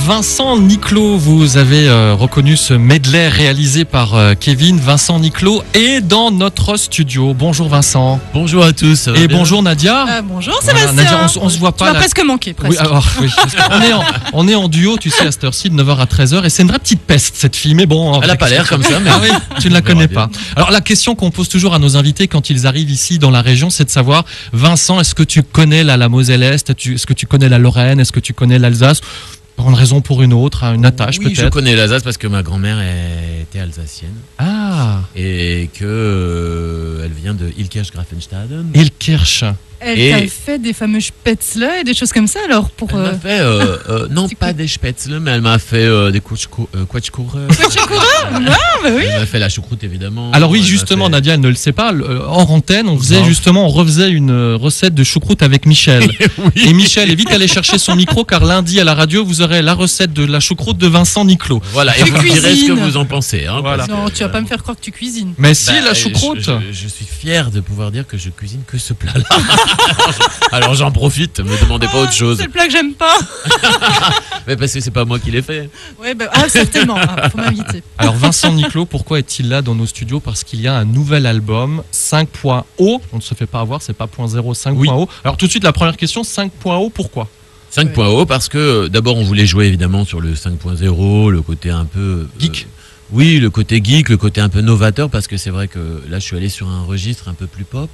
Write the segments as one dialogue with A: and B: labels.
A: Vincent Niclot, vous avez reconnu ce medley réalisé par Kevin. Vincent Niclot est dans notre studio. Bonjour Vincent.
B: Bonjour à tous. Ça va
A: et
B: bien
A: bonjour Nadia.
C: Bonjour Sébastien.
A: Nadia, on se voit pas.
C: Tu vas presque manquer.
A: Oui, alors, oui, on est en duo, tu sais, à cette heure-ci de 9h à 13h. Et c'est une vraie petite peste cette fille. Mais bon,
B: elle a pas l'air comme ça. Mais
A: ah oui, tu ne la connais pas. Alors la question qu'on pose toujours à nos invités quand ils arrivent ici dans la région, c'est de savoir, Vincent, est-ce que tu connais la Moselle-Est, est-ce que tu connais la Lorraine, est-ce que tu connais l'Alsace? Pour une raison, pour une autre, une attache
B: oui,
A: peut-être.
B: Je connais l'Alsace parce que ma grand-mère était alsacienne.
A: Ah.
B: Et que elle vient de Ilkirch-Grafenstaden.
A: Ilkirch.
C: Elle t'a fait des fameux spätzle et des choses comme ça alors pour.
B: Elle m'a fait non pas des spätzle, mais elle m'a fait des Quatschkuchen.
C: Ah bah oui.
B: Elle m'a fait la choucroute évidemment.
A: Alors oui, justement, fait... Nadia, elle ne le sait pas. Hors antenne, on refaisait une recette de choucroute avec Michel. Oui. Et Michel est vite allé chercher son micro car lundi à la radio, vous aurez la recette de la choucroute de Vincent Niclot.
B: Voilà. Et vous me direz ce que vous en pensez. Hein,
A: voilà.
C: Non, tu vas pas me faire croire que tu cuisines.
A: Mais si, la choucroute.
B: Je suis fier de pouvoir dire que je cuisine que ce plat-là. Alors j'en profite, me demandez pas autre chose.
C: C'est le plat que j'aime pas.
B: Mais parce que c'est pas moi qui l'ai fait.
C: Ouais, certainement, faut m'inviter.
A: Alors Vincent Niclot, pourquoi est-il là dans nos studios? Parce qu'il y a un nouvel album, 5.0. On ne se fait pas avoir, c'est pas .0, 5.0. Oui. Alors tout de suite, la première question, 5.0, pourquoi?
B: 5.0 parce que d'abord on voulait jouer évidemment sur le 5.0, le côté un peu...
A: geek.
B: Oui, le côté geek, le côté un peu novateur, parce que c'est vrai que là je suis allé sur un registre un peu plus pop.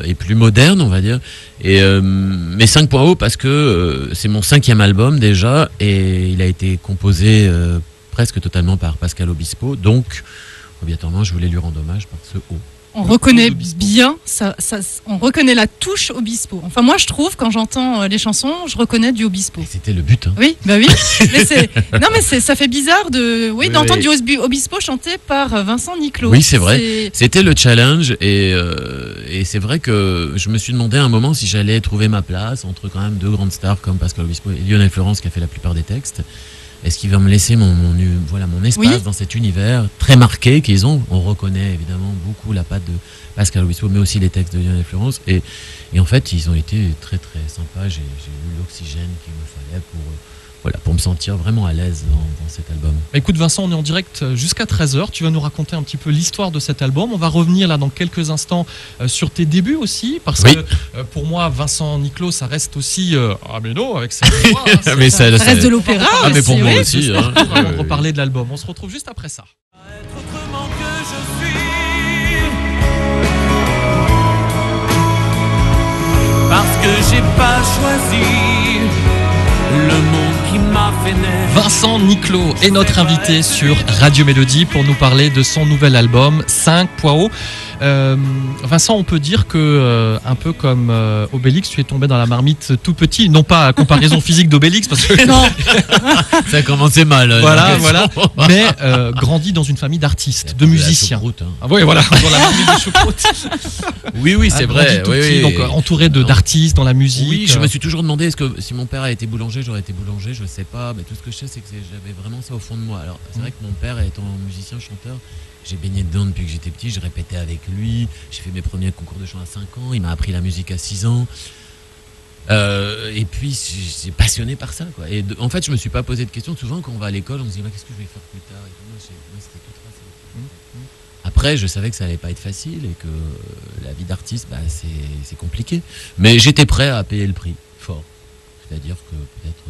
B: Et plus moderne on va dire mais 5.0 parce que c'est mon 5e album déjà et il a été composé presque totalement par Pascal Obispo, donc obligatoirement je voulais lui rendre hommage par ce haut.
C: On reconnaît bien, on reconnaît la touche Obispo. Enfin moi je trouve quand j'entends les chansons, je reconnais du Obispo.
B: C'était le but. Hein.
C: Oui, bah oui. mais ça fait bizarre d'entendre du Obispo chanté par Vincent Niclot.
B: Oui, c'est vrai. C'était le challenge et c'est vrai que je me suis demandé à un moment si j'allais trouver ma place entre quand même deux grandes stars comme Pascal Obispo et Lionel Florence qui a fait la plupart des textes. Est-ce qu'il va me laisser mon espace dans cet univers très marqué qu'ils ont? On reconnaît évidemment beaucoup la patte de Pascal Obispo, mais aussi les textes de Lionel Florence. Et en fait, ils ont été très très sympas. J'ai eu l'oxygène qu'il me fallait pour me sentir vraiment à l'aise dans cet album.
A: Écoute Vincent, on est en direct jusqu'à 13h. Tu vas nous raconter un petit peu l'histoire de cet album. On va revenir là dans quelques instants sur tes débuts aussi. Parce que pour moi, Vincent Niclot, ça reste aussi... mais non, avec sa voix.
C: Ça reste de l'opéra.
B: Mais pour moi aussi.
A: On va reparler de l'album. On se retrouve juste après ça.
D: Autrement que je suis, parce que j'ai pas choisi le monde qui m'a fait naître.
A: Vincent Niclot est notre invité sur Radio Mélodie pour nous parler de son nouvel album 5.0. Vincent, on peut dire que un peu comme Obélix, tu es tombé dans la marmite tout petit, non pas à comparaison physique d'Obélix parce que
C: non.
B: Ça a commencé mal.
A: Voilà. Mais grandi dans une famille d'artistes, de musiciens.
B: Hein.
A: Ah oui, voilà, dans la marmite de choucroute.
B: Oui, c'est vrai.
A: Donc entouré d'artistes dans la musique.
B: Oui, je me suis toujours demandé est-ce que si mon père a été boulanger, j'aurais été boulanger. Je sais pas. Mais tout ce que je sais, c'est que j'avais vraiment ça au fond de moi. Alors c'est vrai que mon père étant musicien, chanteur. J'ai baigné dedans depuis que j'étais petit, je répétais avec lui, j'ai fait mes premiers concours de chant à 5 ans, il m'a appris la musique à 6 ans. Et puis, j'ai passionné par ça, quoi. Et en fait, je me suis pas posé de questions. Souvent, quand on va à l'école, on se dit qu'est-ce que je vais faire plus tard et tout. Moi, c'était tout tracé. Après, je savais que ça allait pas être facile et que la vie d'artiste, c'est compliqué. Mais j'étais prêt à payer le prix, fort. C'est-à-dire que peut-être,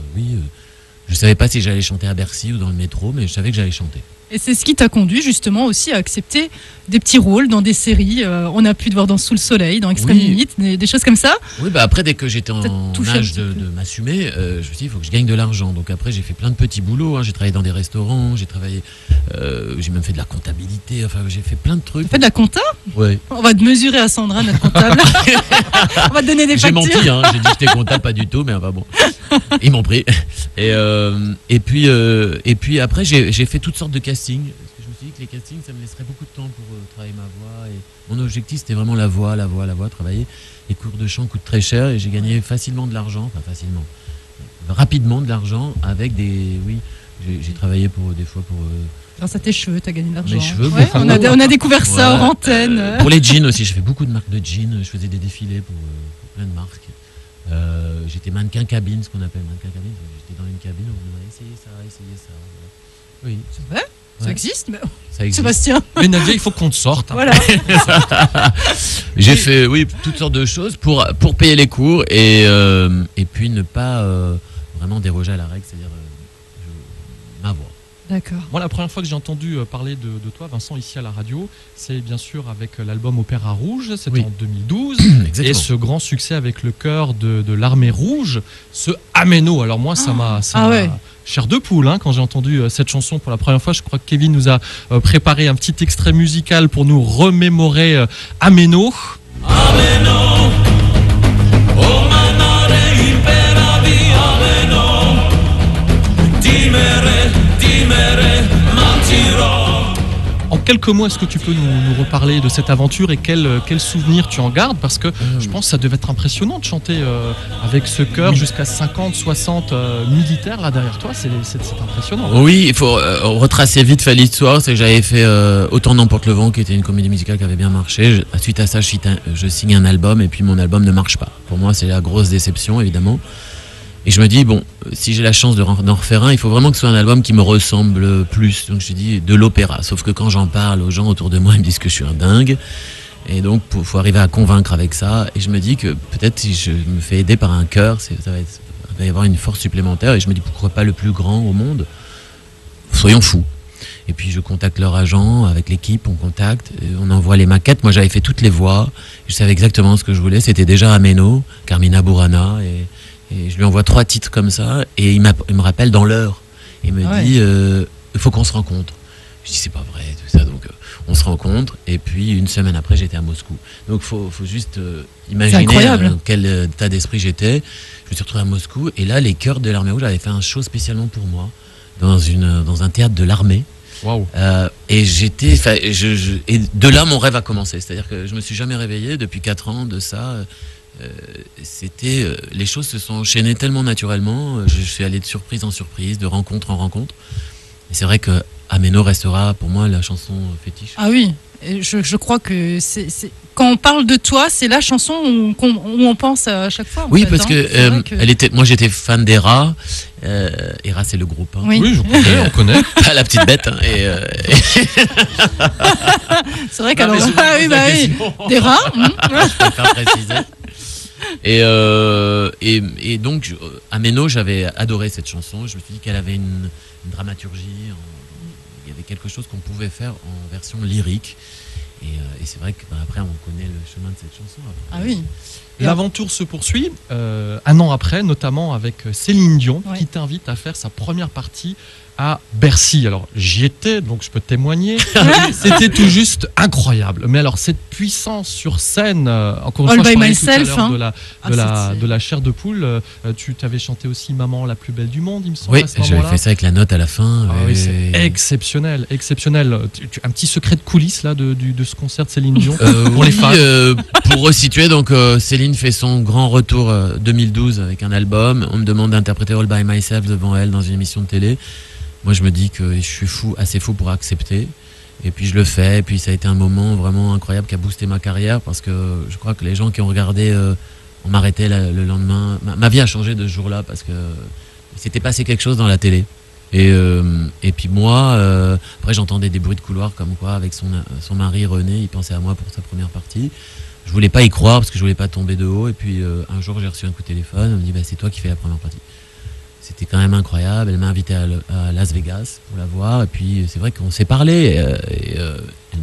B: je savais pas si j'allais chanter à Bercy ou dans le métro, mais je savais que j'allais chanter.
C: Et c'est ce qui t'a conduit justement aussi à accepter des petits rôles dans des séries. On a pu te voir dans Sous le Soleil, dans Extrême Limite, des choses comme ça.
B: Oui, après, dès que j'étais en âge de m'assumer, je me suis dit, il faut que je gagne de l'argent. Donc après, j'ai fait plein de petits boulots. Hein. J'ai travaillé dans des restaurants, j'ai même fait de la comptabilité. Enfin, j'ai fait plein de trucs.
C: Tu fais de la compta?
B: Oui.
C: On va te mesurer à Sandra, notre comptable. On va te donner des factures.
B: J'ai menti, hein. J'ai dit que j'étais comptable, pas du tout, mais enfin bon. Ils m'ont pris. Et puis après, j'ai fait toutes sortes de castings. Parce que je me suis dit que les castings, ça me laisserait beaucoup de temps pour travailler ma voix. Et mon objectif, c'était vraiment la voix, travailler. Les cours de chant coûtent très cher et j'ai gagné facilement de l'argent. Enfin, facilement. Rapidement de l'argent avec des... Oui, j'ai travaillé des fois pour...
C: Grâce à tes cheveux, tu as gagné de l'argent.
B: Mes cheveux,
C: on a découvert ça hors antenne.
B: Pour les jeans aussi, je fais beaucoup de marques de jeans. Je faisais des défilés pour plein de marques. J'étais mannequin cabine, ce qu'on appelle mannequin cabine. J'étais dans une cabine, on me disait essayez ça. Oui.
C: C'est vrai ? Ça existe, mais...
B: Ça existe.
C: Sébastien.
A: Mais Nadia, il faut qu'on te sorte. Hein.
C: Voilà.
B: J'ai fait toutes sortes de choses pour payer les cours et puis ne pas vraiment déroger à la règle, c'est-à-dire ma voix.
C: D'accord.
A: Moi, la première fois que j'ai entendu parler de toi, Vincent, ici à la radio, c'est bien sûr avec l'album Opéra Rouge, c'était en 2012.
B: Exactement.
A: Et ce grand succès avec le chœur de l'Armée Rouge, ce Améno. Alors moi, ça m'a chair de poule quand j'ai entendu cette chanson pour la première fois. Je crois que Kevin nous a préparé un petit extrait musical pour nous remémorer Améno.
D: Améno, oh manare imperavi Améno, dimere mentirò.
A: En quelques mots, est-ce que tu peux nous reparler de cette aventure et quel souvenir tu en gardes? Parce que je pense que ça devait être impressionnant de chanter avec ce chœur jusqu'à 50, 60 militaires là derrière toi. C'est impressionnant.
B: Oui, il faut retracer vite fait l'histoire. C'est que j'avais fait Autant n'emporte le vent, qui était une comédie musicale qui avait bien marché. Suite à ça, je signe un album et puis mon album ne marche pas. Pour moi, c'est la grosse déception, évidemment. Et je me dis, bon, si j'ai la chance d'en refaire un, il faut vraiment que ce soit un album qui me ressemble plus. Donc je dis de l'opéra. Sauf que quand j'en parle aux gens autour de moi, ils me disent que je suis un dingue. Et donc, il faut arriver à convaincre avec ça. Et je me dis que peut-être si je me fais aider par un chœur, il va y avoir une force supplémentaire. Et je me dis, pourquoi pas le plus grand au monde? Soyons fous. Et puis je contacte leur agent, avec l'équipe, on contacte, on envoie les maquettes. Moi, j'avais fait toutes les voix. Je savais exactement ce que je voulais. C'était déjà Améno, Carmina Burana et je lui envoie 3 titres comme ça, et il me rappelle dans l'heure. Il me dit, il faut qu'on se rencontre. Je dis, c'est pas vrai, tout ça. Donc, on se rencontre, et puis une semaine après, j'étais à Moscou. Donc, faut juste imaginer dans quel état d'esprit j'étais. Je me suis retrouvé à Moscou, et là, les chœurs de l'Armée Rouge avaient fait un show spécialement pour moi, dans un théâtre de l'armée.
A: Waouh.
B: Et et de là, mon rêve a commencé. C'est-à-dire que je me suis jamais réveillé depuis 4 ans de ça. Les choses se sont enchaînées tellement naturellement. Je suis allé de surprise en surprise, de rencontre en rencontre. Et c'est vrai que Améno restera pour moi la chanson fétiche.
C: Ah oui, et je crois que quand on parle de toi, c'est la chanson où on pense à chaque fois.
B: Oui, parce que moi j'étais fan d'Era. Era, c'est le groupe. Hein.
A: Oui, on connaît.
B: Pas la petite bête. Hein,
C: c'est vrai qu'alors. D'Era.
B: Je préfère préciser. Et donc, Améno, j'avais adoré cette chanson. Je me suis dit qu'elle avait une dramaturgie. Il y avait quelque chose qu'on pouvait faire en version lyrique. Et c'est vrai qu'après, on connaît le chemin de cette chanson.
C: Ah oui.
A: L'aventure se poursuit un an après, notamment avec Céline Dion, qui t'invite à faire sa première partie à Bercy. Alors j'y étais, donc je peux témoigner. C'était tout juste incroyable. Mais alors cette puissance sur scène, encore une fois, je parlais tout à l'heure de la chair de poule. Tu t'avais chanté aussi Maman la plus belle du monde, il me semble.
B: Oui, j'avais fait ça avec la note à la fin.
A: Oui, c'est exceptionnel, exceptionnel. Un petit secret de coulisses là de ce concert de Céline Dion pour les fans.
B: Pour resituer, donc Céline fait son grand retour 2012 avec un album. On me demande d'interpréter All by Myself devant elle dans une émission de télé. Moi, je me dis que je suis assez fou pour accepter. Et puis, je le fais. Et puis, ça a été un moment vraiment incroyable qui a boosté ma carrière parce que je crois que les gens qui ont regardé, on m'arrêtait le lendemain. Ma vie a changé de ce jour-là parce que s'était passé quelque chose dans la télé. Et puis moi, après, j'entendais des bruits de couloir comme quoi, avec son mari René, il pensait à moi pour sa première partie. Je voulais pas y croire parce que je voulais pas tomber de haut. Et puis, un jour, j'ai reçu un coup de téléphone. On me dit, c'est toi qui fais la première partie. C'était quand même incroyable. Elle m'a invité à Las Vegas pour la voir. Et puis, c'est vrai qu'on s'est parlé.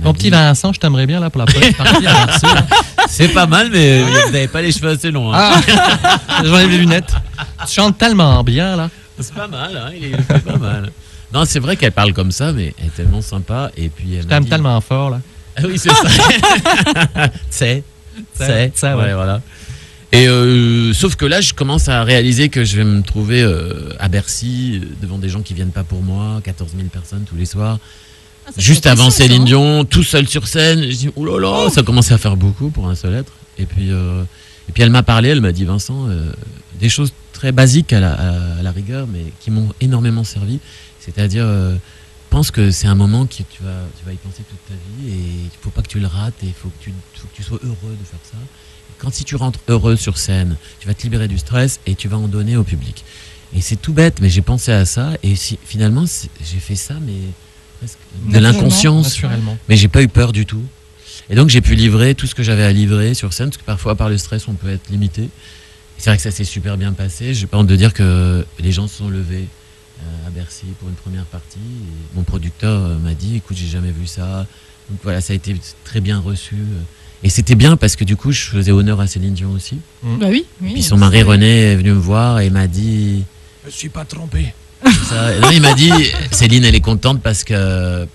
A: Mon petit Vincent, je t'aimerais bien là pour la première partie à Bercy.
B: C'est pas mal, mais vous n'avez pas les cheveux assez longs. Hein.
A: J'enlève les lunettes. Tu chantes tellement bien là.
B: C'est pas mal, hein, il fait pas mal. Non, c'est vrai qu'elle parle comme ça, mais elle est tellement sympa. Et puis, elle
A: t'aime tellement fort là.
B: Ah oui, c'est ça. C'est, ouais, voilà. Et sauf que là, je commence à réaliser que je vais me trouver à Bercy, devant des gens qui viennent pas pour moi, 14 000 personnes tous les soirs. Juste avant Céline Dion, tout seul sur scène. Je dis, oh là là, ça commençait à faire beaucoup pour un seul être. Et puis elle m'a parlé, elle m'a dit, Vincent, des choses très basiques à la rigueur, mais qui m'ont énormément servi. C'est-à-dire, pense que c'est un moment que tu vas y penser toute ta vie et il faut pas que tu le rates et il faut que tu sois heureux de faire ça. Si tu rentres heureux sur scène, tu vas te libérer du stress et tu vas en donner au public. Et c'est tout bête, mais j'ai pensé à ça et finalement j'ai fait ça, mais presque de l'inconscience,
A: naturellement.
B: Mais j'ai pas eu peur du tout. Et donc j'ai pu livrer tout ce que j'avais à livrer sur scène, parce que parfois par le stress on peut être limité. Et c'est vrai que ça s'est super bien passé. J'ai pas honte de dire que les gens se sont levés à Bercy pour une première partie. Et mon producteur m'a dit, écoute, j'ai jamais vu ça. Donc voilà, ça a été très bien reçu. Et c'était bien parce que du coup, je faisais honneur à Céline Dion aussi.
C: Bah oui.
B: Et puis son mari René est venu me voir et m'a dit...
E: Je suis pas trompé.
B: Ça. Non, il m'a dit, Céline, elle est contente parce que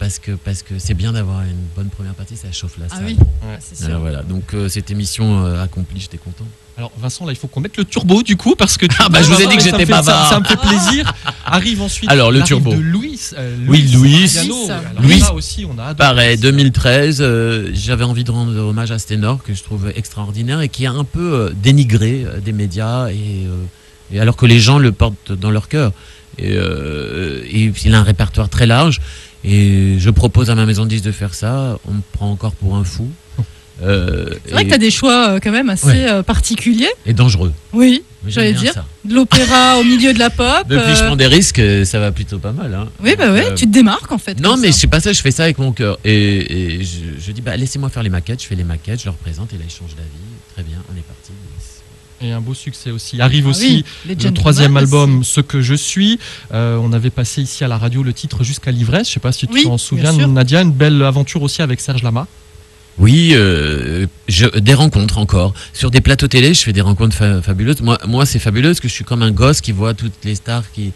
B: c'est bien d'avoir une bonne première partie, ça chauffe la salle.
C: Ah oui, c'est sûr.
B: Alors voilà, donc cette émission accomplie, j'étais content.
A: Alors Vincent, là il faut qu'on mette le turbo du coup parce que
B: je vous ai dit que j'étais bavard.
A: Ça me fait plaisir. Arrive ensuite.
B: Alors le turbo.
A: De Louis.
B: Louis.
A: Louis. Là aussi, on a.
B: Pareil, 2013. J'avais envie de rendre hommage à ce ténor que je trouve extraordinaire et qui a un peu dénigré des médias et alors que les gens le portent dans leur cœur. Et il a un répertoire très large et je propose à ma maison de disques de faire ça. On me prend encore pour un fou.
C: C'est vrai que tu as des choix quand même assez particuliers
B: et dangereux.
C: Oui, j'allais dire
B: ça.
C: De l'opéra au milieu de la pop.
B: Depuis je prends des risques, ça va plutôt pas mal. Hein.
C: Oui, bah ouais, tu te démarques en fait.
B: Non, mais c'est pas ça, je fais ça avec mon cœur. Et je dis, laissez-moi faire les maquettes, je fais les maquettes, je leur présente et là ils changent d'avis. Très bien, on est parti.
A: Et un beau succès aussi. Arrive aussi le 3e album, Ce que je suis. On avait passé ici à la radio le titre Jusqu'à l'ivresse. Je sais pas si tu t'en souviens, Nadia. Une belle aventure aussi avec Serge Lama.
B: Oui, des rencontres encore. Sur des plateaux télé, je fais des rencontres fabuleuses. Moi, c'est fabuleux parce que je suis comme un gosse qui voit toutes les stars qui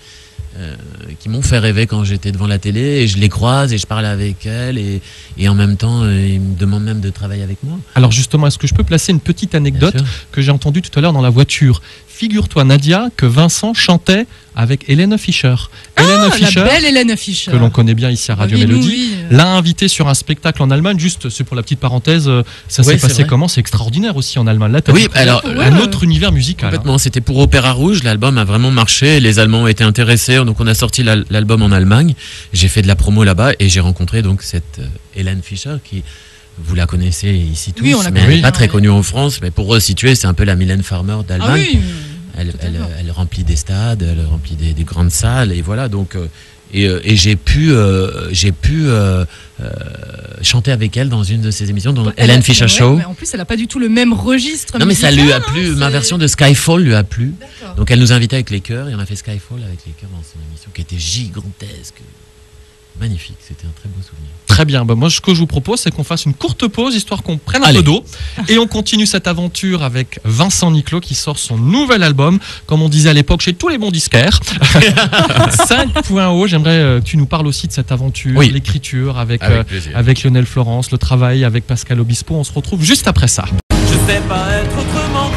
B: m'ont fait rêver quand j'étais devant la télé et je les croise et je parle avec elles et en même temps, ils me demandent même de travailler avec moi.
A: Alors justement, est-ce que je peux placer une petite anecdote que j'ai entendue tout à l'heure dans la voiture ? Figure-toi, Nadia, que Vincent chantait avec Hélène Fischer.
C: La belle Hélène Fischer.
A: Que l'on connaît bien ici à Radio Mélodie. L'a invitée sur un spectacle en Allemagne. Juste, c'est pour la petite parenthèse, ça s'est passé comment ? C'est extraordinaire aussi en Allemagne. Là, t'as un autre univers musical.
B: Complètement, c'était pour Opéra Rouge. L'album a vraiment marché. Les Allemands ont été intéressés. Donc, on a sorti l'album en Allemagne. J'ai fait de la promo là-bas et j'ai rencontré donc cette Hélène Fischer qui... Vous la connaissez ici tous, mais elle n'est pas très connue en France. Mais pour resituer, c'est un peu la Mylène Farmer d'Allemagne. Elle remplit des stades, elle remplit des grandes salles, et voilà. Donc, et j'ai pu chanter avec elle dans une de ses émissions, dans Hélène Fischer Show.
C: Mais en plus, elle n'a pas du tout le même registre.
B: Non, mais ça lui a plu. Ma version de Skyfall lui a plu. Donc, elle nous invitait avec les chœurs, et on a fait Skyfall avec les chœurs dans son émission, qui était gigantesque. Magnifique, c'était un très beau souvenir.
A: Très bien, moi ce que je vous propose c'est qu'on fasse une courte pause histoire qu'on prenne un peu d'eau et on continue cette aventure avec Vincent Niclot qui sort son nouvel album, comme on disait à l'époque chez tous les bons disquaires. 5.0, j'aimerais que tu nous parles aussi de cette aventure, l'écriture avec Lionel Florence, le travail avec Pascal Obispo. On se retrouve juste après ça.
D: Je sais pas être autrement que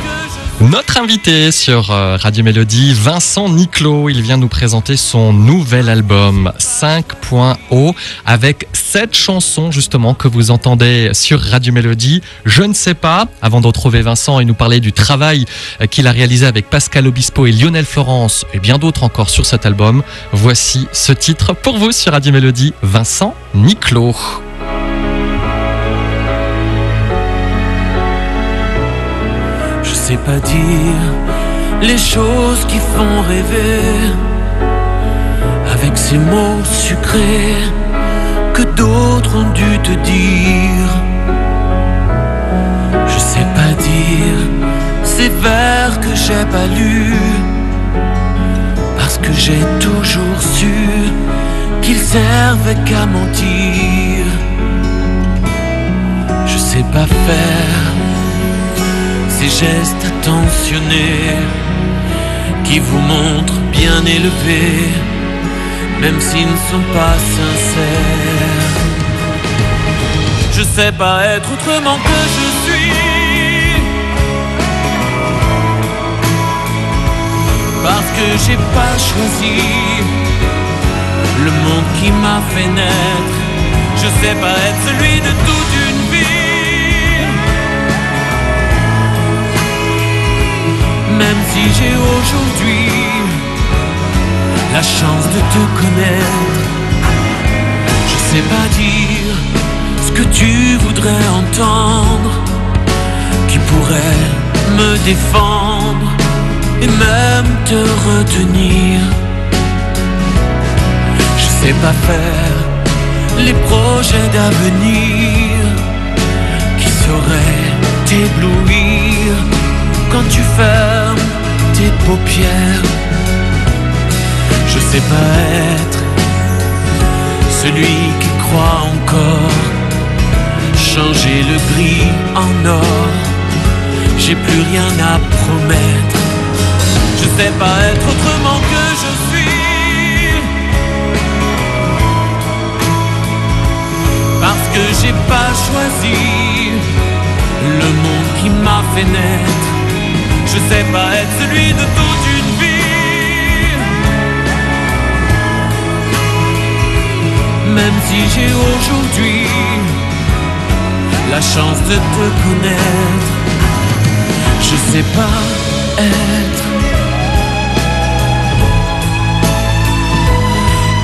A: Notre invité sur Radio Mélodie, Vincent Niclot, il vient nous présenter son nouvel album 5.0 avec 7 chansons justement que vous entendez sur Radio Mélodie. Je ne sais pas, avant de retrouver Vincent et nous parler du travail qu'il a réalisé avec Pascal Obispo et Lionel Florence et bien d'autres encore sur cet album, voici ce titre pour vous sur Radio Mélodie, Vincent Niclot.
D: Je sais pas dire les choses qui font rêver avec ces mots sucrés que d'autres ont dû te dire. Je sais pas dire ces vers que j'ai pas lus parce que j'ai toujours su qu'ils servaient qu'à mentir. Je sais pas faire ces gestes attentionnés qui vous montrent bien élevés, même s'ils ne sont pas sincères. Je sais pas être autrement que je suis, parce que j'ai pas choisi le monde qui m'a fait naître. Je sais pas être celui de toute une vie, même si j'ai aujourd'hui la chance de te connaître. sais pas dire ce que tu voudrais entendre, qui pourrait me défendre et même te retenir. Je sais pas faire les projets d'avenir qui sauraient t'éblouir quand tu fermes tes paupières. Je sais pas être celui qui croit encore changer le gris en or. J'ai plus rien à promettre. Je sais pas être autrement que je suis, parce que j'ai pas choisi le monde qui m'a fait naître. Je sais pas être celui de toute une vie, même si j'ai aujourd'hui la chance de te connaître. Je sais pas être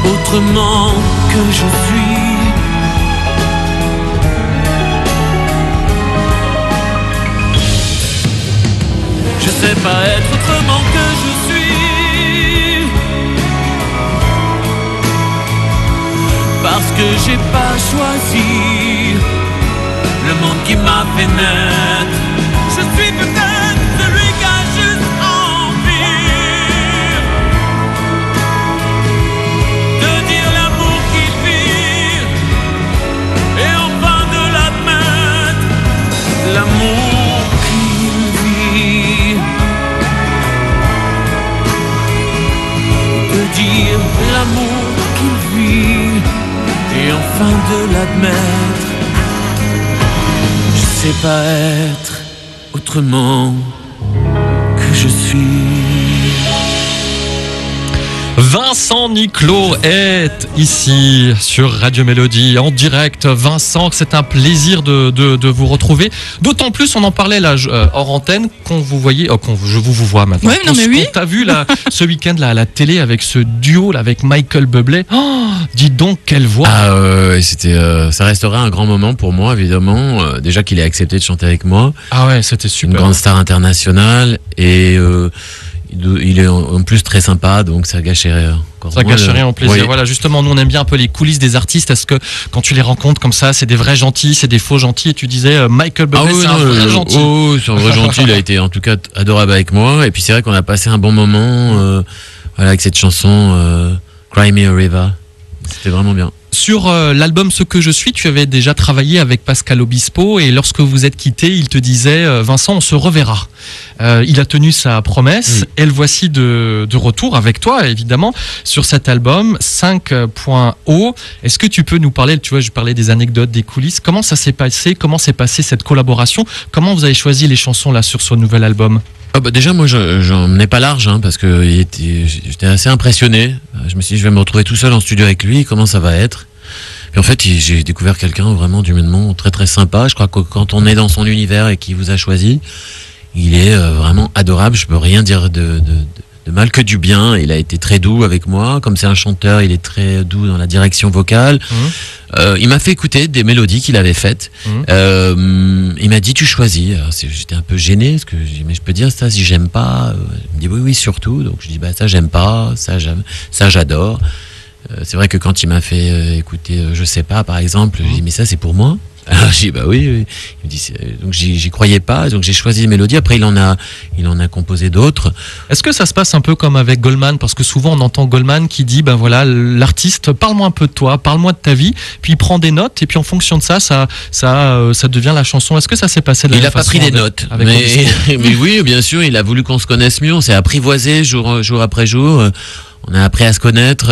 D: autrement que je suis. Je sais pas être autrement que je suis, parce que j'ai pas choisi le monde qui m'a fait naître. Je suis peut-être celui qui a juste envie de dire l'amour qui vit et enfin de l'admettre, l'amour qui vit, de dire l'amour qui vit et enfin de l'admettre. Je sais pas être autrement que je suis.
A: Vincent Niclot est ici sur Radio Mélodie en direct. Vincent, c'est un plaisir de vous retrouver. D'autant plus, on en parlait là hors antenne, qu'on vous voyait, je vous vois maintenant.
C: Ouais, non, mais oui.
A: On t'a vu là ce week-end là à la télé avec ce duo là avec Michael Bublé. Oh, dis donc quelle voix.
B: C'était, ça restera un grand moment pour moi évidemment. Déjà qu'il ait accepté de chanter avec moi.
A: Ah ouais, c'était super.
B: Une grande star internationale et il est en plus très sympa, donc ça gâcherait encore.
A: Ça gâche rien au plaisir.
B: Oui.
A: Voilà, justement, nous on aime bien un peu les coulisses des artistes. Est-ce que quand tu les rencontres comme ça, c'est des vrais gentils, c'est des faux gentils? Et tu disais Michael Bublé, c'est un vrai gentil.
B: Oh, c'est un vrai gentil. Il a été en tout cas adorable avec moi. Et puis c'est vrai qu'on a passé un bon moment voilà, avec cette chanson Cry Me a River. C'était vraiment bien.
A: Sur l'album Ce que je suis, tu avais déjà travaillé avec Pascal Obispo et lorsque vous êtes quittés, il te disait Vincent, on se reverra. Il a tenu sa promesse et le voici de retour avec toi, évidemment, sur cet album 5.0. Est-ce que tu peux nous parler, tu vois, je parlais des anecdotes, des coulisses, comment ça s'est passé, comment s'est passée cette collaboration, comment vous avez choisi les chansons là sur ce nouvel album?
B: Déjà, moi, j'en menais pas large, parce que j'étais assez impressionné. Je me suis dit, je vais me retrouver tout seul en studio avec lui, comment ça va être? Puis en fait, j'ai découvert quelqu'un vraiment d'humainement très très sympa. Je crois que quand on est dans son univers et qu'il vous a choisi, il est vraiment adorable. Je peux rien dire de mal que du bien. Il a été très doux avec moi. Comme c'est un chanteur, il est très doux dans la direction vocale. Il m'a fait écouter des mélodies qu'il avait faites. Il m'a dit, tu choisis. Alors, j'étais un peu gêné, parce que mais je peux dire ça si j'aime pas. Il me dit oui, surtout. Donc je dis, ça j'aime pas, ça j'aime, ça j'adore. C'est vrai que quand il m'a fait écouter Je sais pas, par exemple, j'ai dit, mais ça c'est pour moi. Alors j'ai dit, oui. Il me dit, donc j'y croyais pas, donc j'ai choisi les mélodies. Après il en a composé d'autres.
A: Est-ce que ça se passe un peu comme avec Goldman? Parce que souvent on entend Goldman qui dit, voilà, l'artiste, parle-moi un peu de toi, parle-moi de ta vie, puis il prend des notes, et puis en fonction de ça devient la chanson. Est-ce que ça s'est passé de la même façon?
B: Il a pas pris des notes, mais oui, bien sûr, il a voulu qu'on se connaisse mieux, on s'est apprivoisé jour après jour. On a appris à se connaître.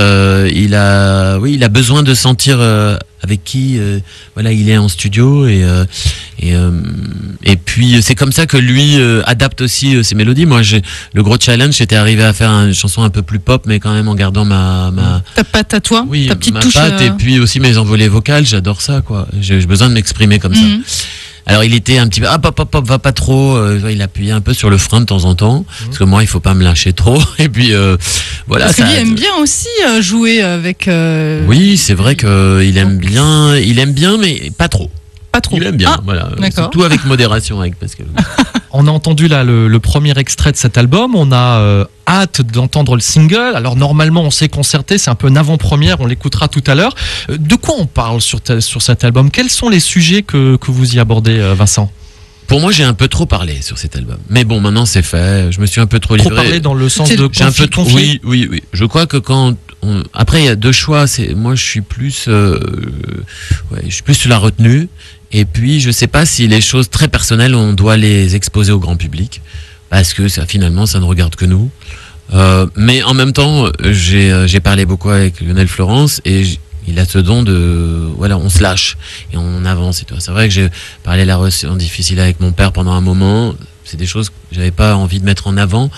B: Il a besoin de sentir avec qui il est en studio et puis c'est comme ça que lui adapte aussi ses mélodies. Moi, le gros challenge, c'était arriver à faire une chanson un peu plus pop, mais quand même en gardant
C: ta patte à toi, ta petite touche.
B: Patte, et puis aussi mes envolées vocales. J'adore ça, quoi. J'ai besoin de m'exprimer comme ça. Alors il était un petit peu hop, va pas trop. Il appuyait un peu sur le frein de temps en temps, parce que moi il faut pas me lâcher trop. Et puis voilà.
C: Parce que lui aime bien aussi jouer avec.
B: Oui, c'est vrai qu'il aime bien, mais pas trop.
C: Pas trop.
B: Il aime bien, voilà. Surtout avec modération, avec Pascal.
A: On a entendu là le premier extrait de cet album. On a hâte d'entendre le single. Alors normalement, on s'est concerté. C'est un peu une avant-première. On l'écoutera tout à l'heure. De quoi on parle sur cet album? Quels sont les sujets que vous y abordez, Vincent?
B: Pour moi, j'ai un peu trop parlé sur cet album. Mais bon, maintenant c'est fait. Je me suis un peu trop livré.
A: Trop parlé dans le sens de
B: j'ai un peu trop. Oui. Je crois que après, il y a deux choix. Moi, je suis plus sur la retenue. Et puis, je sais pas si les choses très personnelles, on doit les exposer au grand public, parce que finalement, ça ne regarde que nous. Mais en même temps, j'ai parlé beaucoup avec Lionel Florence et il a ce don de, voilà, on se lâche et on avance et tout. C'est vrai que j'ai parlé la relation difficile avec mon père pendant un moment. C'est des choses que j'avais pas envie de mettre en avant.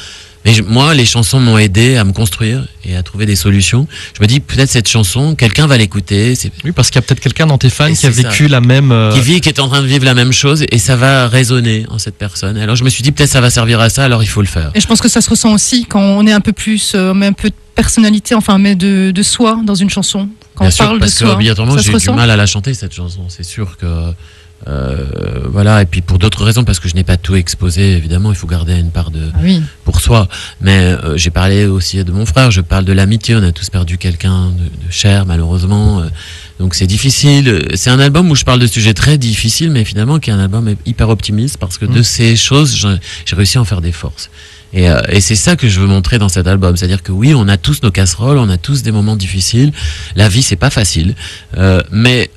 B: Mais moi, les chansons m'ont aidé à me construire et à trouver des solutions. Je me dis, peut-être cette chanson, quelqu'un va l'écouter.
A: Oui, parce qu'il y a peut-être quelqu'un dans tes fans qui a vécu la même...
B: qui est en train de vivre la même chose et ça va résonner en cette personne. Alors je me suis dit, peut-être ça va servir à ça, alors il faut le faire.
C: Et je pense que ça se ressent aussi quand on est un peu plus, on met un peu de personnalité, enfin, on met de soi dans une chanson. Quand
B: Bien
C: on
B: sûr,
C: parle
B: parce
C: de soi,
B: obligatoirement, j'ai du mal à la chanter, cette chanson. C'est sûr que... voilà, et puis pour d'autres raisons, parce que je n'ai pas tout exposé, évidemment, il faut garder une part pour soi. Mais j'ai parlé aussi de mon frère, je parle de l'amitié, on a tous perdu quelqu'un de cher, malheureusement. Donc c'est difficile. C'est un album où je parle de sujets très difficiles, mais finalement qui est un album hyper optimiste, parce que de ces choses, j'ai réussi à en faire des forces. Et c'est ça que je veux montrer dans cet album, c'est-à-dire que oui, on a tous nos casseroles, on a tous des moments difficiles. La vie, c'est pas facile, mais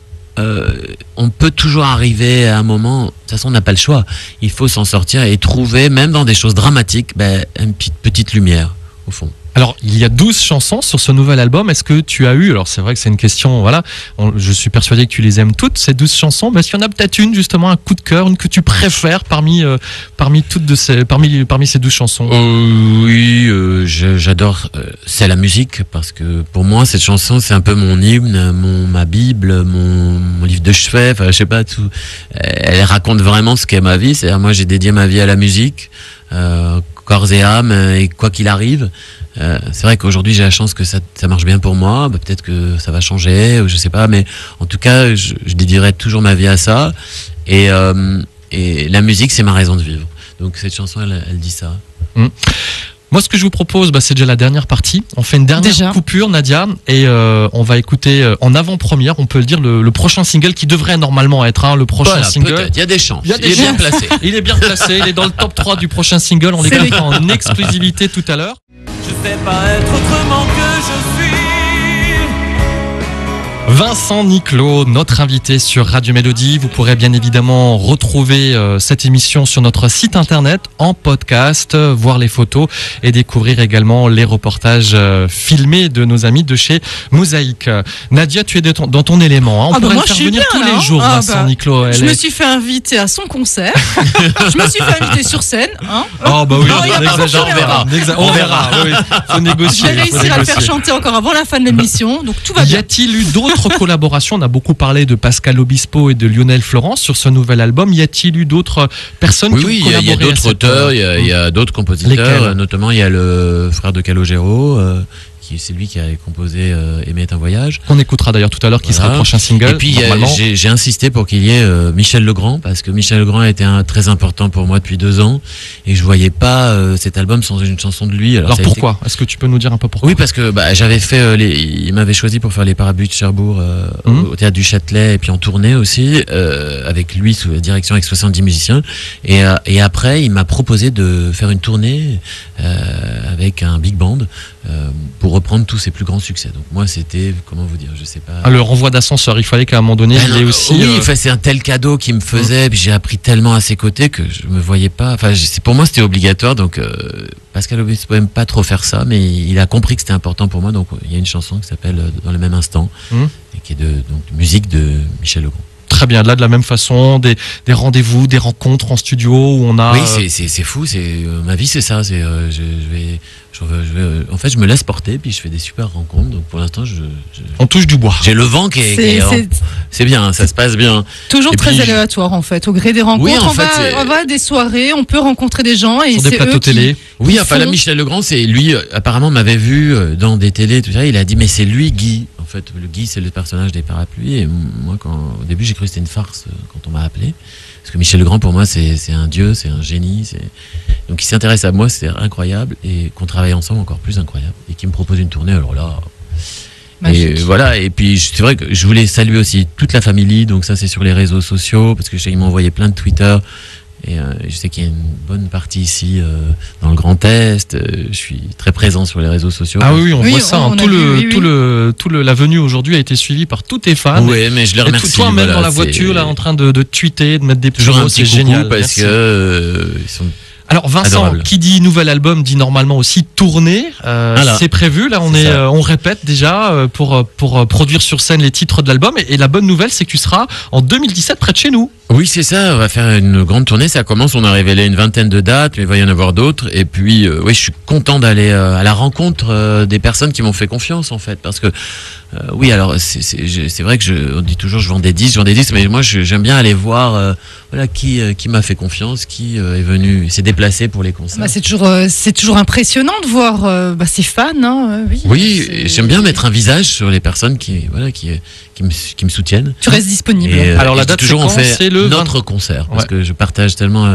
B: on peut toujours arriver à un moment. De toute façon, on n'a pas le choix. Il faut s'en sortir et trouver, même dans des choses dramatiques, une petite lumière au fond.
A: Alors, il y a 12 chansons sur ce nouvel album. Est-ce que tu as eu, alors c'est vrai que c'est une question, voilà, je suis persuadé que tu les aimes toutes, ces 12 chansons, mais est-ce qu'il y en a peut-être une, justement, un coup de cœur, une que tu préfères parmi ces 12 chansons?
B: Oui, j'adore, c'est la musique, parce que pour moi, cette chanson, c'est un peu mon hymne, ma Bible, mon livre de chevet, enfin, je sais pas, tout. Elle raconte vraiment ce qu'est ma vie, c'est-à-dire, moi, j'ai dédié ma vie à la musique, corps et âme, et quoi qu'il arrive. C'est vrai qu'aujourd'hui j'ai la chance que ça marche bien pour moi, peut-être que ça va changer, je sais pas, mais en tout cas je dédierai toujours ma vie à ça, et la musique c'est ma raison de vivre, donc cette chanson elle dit ça.
A: Moi, ce que je vous propose, c'est déjà la dernière partie. On fait une dernière coupure, Nadia, et on va écouter en avant-première, on peut le dire, le prochain single qui devrait normalement être le prochain single.
B: Il y a des chances.
A: Il est bien placé. Il est bien placé. Il est dans le top 3 du prochain single. On l'écoutera en exclusivité tout à l'heure.
D: Je sais pas être autrement que je suis.
A: Vincent Niclot, notre invité sur Radio Mélodie. Vous pourrez bien évidemment retrouver cette émission sur notre site internet en podcast, voir les photos et découvrir également les reportages filmés de nos amis de chez Mosaïque. Nadia, tu es dans ton élément. On pourrait
C: moi,
A: le faire venir tous les jours, Vincent Niclot.
C: Je me suis fait inviter à son concert. Je me suis fait inviter sur scène.
A: Oh bah oui,
B: on exagère,
A: on verra. Oui, faut négocier.
C: Je vais réussir à le faire chanter encore avant la fin de l'émission, donc tout va bien.
A: Y a-t-il eu d'autres collaborations? On a beaucoup parlé de Pascal Obispo et de Lionel Florence sur ce nouvel album. Y a-t-il eu d'autres personnes qui ont collaboré?
B: Oui, il y a d'autres auteurs, il y a d'autres compositeurs. Notamment, il y a le frère de Calogero, c'est lui qui a composé Aimer est un voyage.
A: Qu'on écoutera d'ailleurs tout à l'heure, qui sera le prochain single.
B: Et puis j'ai insisté pour qu'il y ait Michel Legrand, parce que Michel Legrand a été très important pour moi depuis 2 ans, et je voyais pas cet album sans une chanson de lui.
A: Alors pourquoi? Est-ce que tu peux nous dire un peu pourquoi?
B: Oui, parce que j'avais fait il m'avait choisi pour faire les Parapluies de Cherbourg au Théâtre du Châtelet, et puis en tournée aussi, avec lui sous la direction avec 70 musiciens, et après il m'a proposé de faire une tournée avec un big band pour reprendre tous ses plus grands succès. Donc moi c'était, comment vous dire, je sais pas.
A: Le renvoi d'ascenseur, il fallait qu'à un moment donné il ait aussi.
B: Oui, c'est un tel cadeau qu'il me faisait, puis j'ai appris tellement à ses côtés que je me voyais pas. Enfin, pour moi c'était obligatoire, donc Pascal Obispo aime pas trop faire ça, mais il a compris que c'était important pour moi, donc il y a une chanson qui s'appelle Dans le même instant, et qui est de musique de Michel Legrand.
A: très bien. Là, de la même façon, des rendez-vous, des rencontres en studio où on a.
B: Oui, c'est fou. Ma vie, c'est ça. En fait, je me laisse porter, puis je fais des super rencontres. Donc, pour l'instant,
A: on touche du bois.
B: J'ai le vent qui est c'est bien, ça se passe bien.
C: Toujours très aléatoire, en fait. Au gré des rencontres,
B: oui,
C: on va à des soirées, on peut rencontrer des gens et
A: sur des plateaux télé.
B: Oui, enfin, là, Michel Legrand, c'est lui. Apparemment, m'avait vu dans des télés, tout ça. Il a dit, mais c'est lui, Guy. En fait, le Guy, c'est le personnage des Parapluies. Et moi, au début, j'ai cru que c'était une farce quand on m'a appelé. Parce que Michel Legrand, pour moi, c'est un dieu, c'est un génie. Donc, il s'intéresse à moi, c'est incroyable. Et qu'on travaille ensemble, encore plus incroyable. Et qu'il me propose une tournée, alors là.
C: Magique.
B: Et voilà. Et puis, c'est vrai que je voulais saluer aussi toute la famille. Donc, ça, c'est sur les réseaux sociaux. Parce que je sais qu'ils m'ont envoyé plein de Twitter. Et je sais qu'il y a une bonne partie ici dans le Grand Est. Je suis très présent sur les réseaux sociaux.
A: Ah oui, on voit ça. La venue aujourd'hui a été suivie par tous tes fans.
B: Oui, mais je les remercie.
A: Toi, même dans la voiture, là, en train de tweeter, de mettre des petits mots, c'est génial.
B: Parce que ils sont.
A: Alors Vincent, adorable. Qui dit nouvel album dit normalement aussi tournée. C'est prévu. Là, on répète déjà pour produire sur scène les titres de l'album. Et la bonne nouvelle, c'est que tu seras en 2017 près de chez nous.
B: Oui, c'est ça. On va faire une grande tournée. Ça commence. On a révélé une vingtaine de dates, mais il va y en avoir d'autres. Et puis, oui, je suis content d'aller à la rencontre des personnes qui m'ont fait confiance, en fait, parce que oui, alors c'est vrai que on dit toujours je vends des disques, mais moi j'aime bien aller voir qui m'a fait confiance, qui est venu, s'est déplacé pour les concerts.
C: C'est toujours impressionnant de voir ses fans. Hein,
B: oui, j'aime bien mettre un visage sur les personnes qui me soutiennent.
C: Tu restes disponible.
B: Alors la date toujours, on fait notre concert parce que je partage tellement.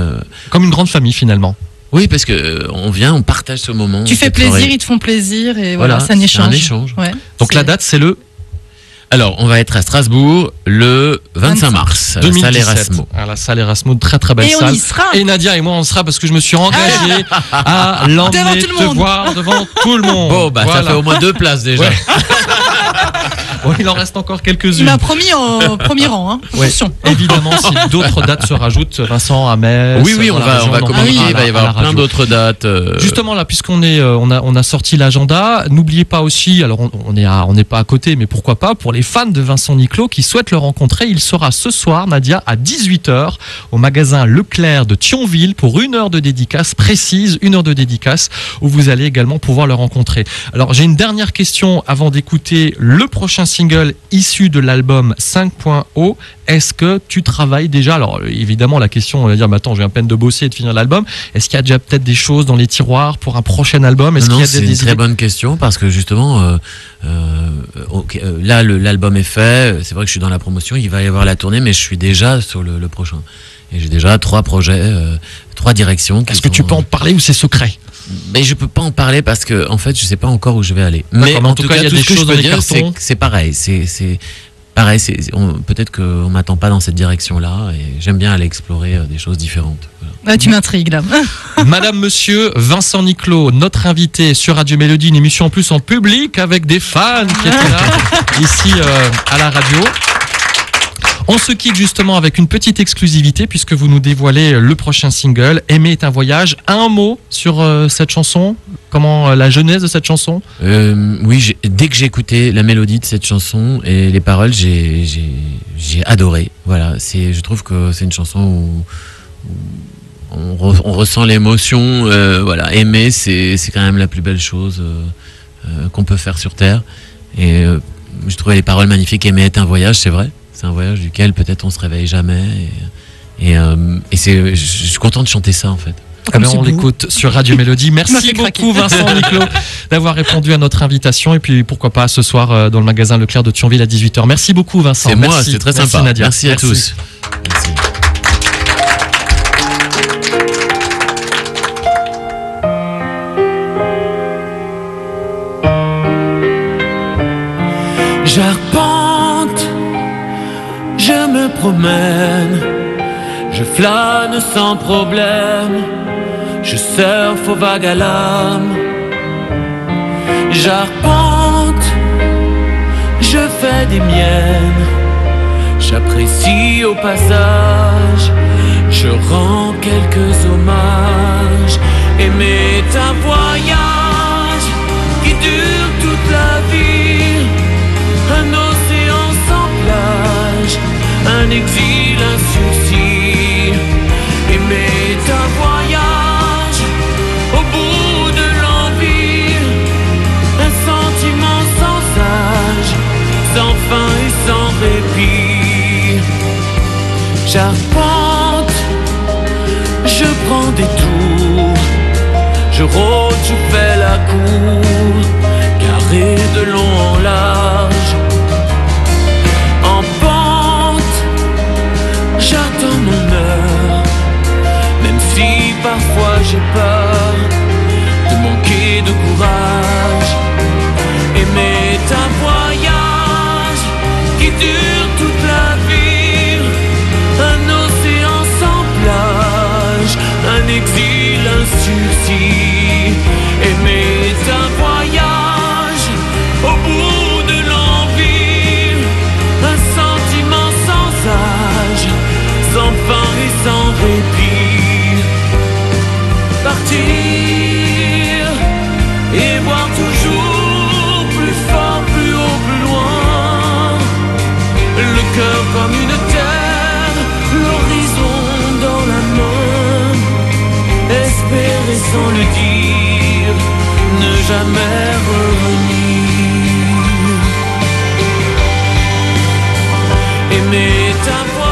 A: Comme une grande famille finalement.
B: Oui, parce que on vient, on partage ce moment.
C: Tu fais plaisir, ils te font plaisir et voilà, c'est un échange.
B: Un échange.
C: Ouais,
A: donc la date, c'est le.
B: Alors, on va être à Strasbourg le 25 mars, à la salle Erasmo.
A: À la salle Erasmo, très très belle salle.
C: Et on y sera.
A: Et Nadia et moi, on sera parce que je me suis engagé à l'emmener te voir devant tout le monde.
B: Bon, ça fait au moins 2 places déjà.
A: Ouais. Ouais, il en reste encore quelques-unes.
C: Il m'a promis en premier rang. Hein. Attention.
A: Ouais, évidemment, si d'autres dates se rajoutent, Vincent, à Metz.
B: Oui, on va communiquer. Il va y avoir plein d'autres dates.
A: Justement, là, puisqu'on on a sorti l'agenda, n'oubliez pas aussi, alors on n'est pas à côté, mais pourquoi pas, pour les fans de Vincent Niclot qui souhaitent le rencontrer, il sera ce soir, Nadia, à 18h, au magasin Leclerc de Thionville pour 1 heure de dédicace précise, 1 heure de dédicace, où vous allez également pouvoir le rencontrer. Alors, j'ai une dernière question avant d'écouter le prochain single issu de l'album 5.0. Est-ce que tu travailles déjà? Alors évidemment la question, on va dire, mais attends, j'ai à peine de bosser et de finir l'album. Est-ce qu'il y a déjà peut-être des choses dans les tiroirs pour un prochain album?
B: Non, c'est une très bonne question parce que justement, là l'album est fait. C'est vrai que je suis dans la promotion, il va y avoir la tournée, mais je suis déjà sur le prochain. Et j'ai déjà 3 projets, 3 directions.
A: Est-ce que tu peux en parler ou c'est secret?
B: Mais je peux pas en parler parce que en fait je sais pas encore où je vais aller. Mais
A: en tout cas, il y a des choses dans les cartons.
B: C'est pareil. C'est pareil. Peut-être qu'on m'attend pas dans cette direction-là et j'aime bien aller explorer des choses différentes. Voilà.
C: Tu m'intrigues là.
A: Madame, Monsieur, Vincent Niclot, notre invité sur Radio Mélodie, une émission en plus en public avec des fans qui étaient là ici à la radio. On se quitte justement avec une petite exclusivité puisque vous nous dévoilez le prochain single, Aimer est un voyage. Un mot sur cette chanson, comment la genèse de cette chanson?
B: Oui, dès que j'ai écouté la mélodie de cette chanson et les paroles, j'ai adoré. Voilà, je trouve que c'est une chanson où on ressent l'émotion. Voilà, aimer, c'est quand même la plus belle chose qu'on peut faire sur Terre. Et je trouvais les paroles magnifiques. Aimer est un voyage, c'est vrai. C'est un voyage duquel peut-être on se réveille jamais. Et je suis content de chanter ça en fait.
A: On l'écoute sur Radio Mélodie. Merci beaucoup Vincent Niclot d'avoir répondu à notre invitation. Et puis pourquoi pas ce soir dans le magasin Leclerc de Thionville à 18h. Merci beaucoup Vincent.
B: C'est moi, c'est très sympa.
A: Nadia.
B: Merci à tous. Merci.
D: J'arpente, je me promène, je flâne sans problème, je surfe aux vagues à l'âme. J'arpente, je fais des miennes, j'apprécie au passage, je rends quelques hommages. Aimer est un voyage qui dure toute la vie. Un océan sans plage, un un exil, un sursis. Aimer un voyage au bout de l'envie, un sentiment sans âge, sans fin et sans répit. J'arpente, je prends des tours, je rôde, je fais la cour, carré de long en large. En pente, j'attends mon heure, même si parfois j'ai peur de manquer de courage. Aimer un voyage qui dure toute la vie, un océan sans plage, un exil, un sursis. Aimer un voyage au bout de l'envie, un sentiment sans âge, sans fin et sans répit. Partir et voir toujours plus fort, plus haut, plus loin, le cœur comme une terre, l'horizon dans la main, espérer sans le dire, ne jamais revenir. Aimer ta voix.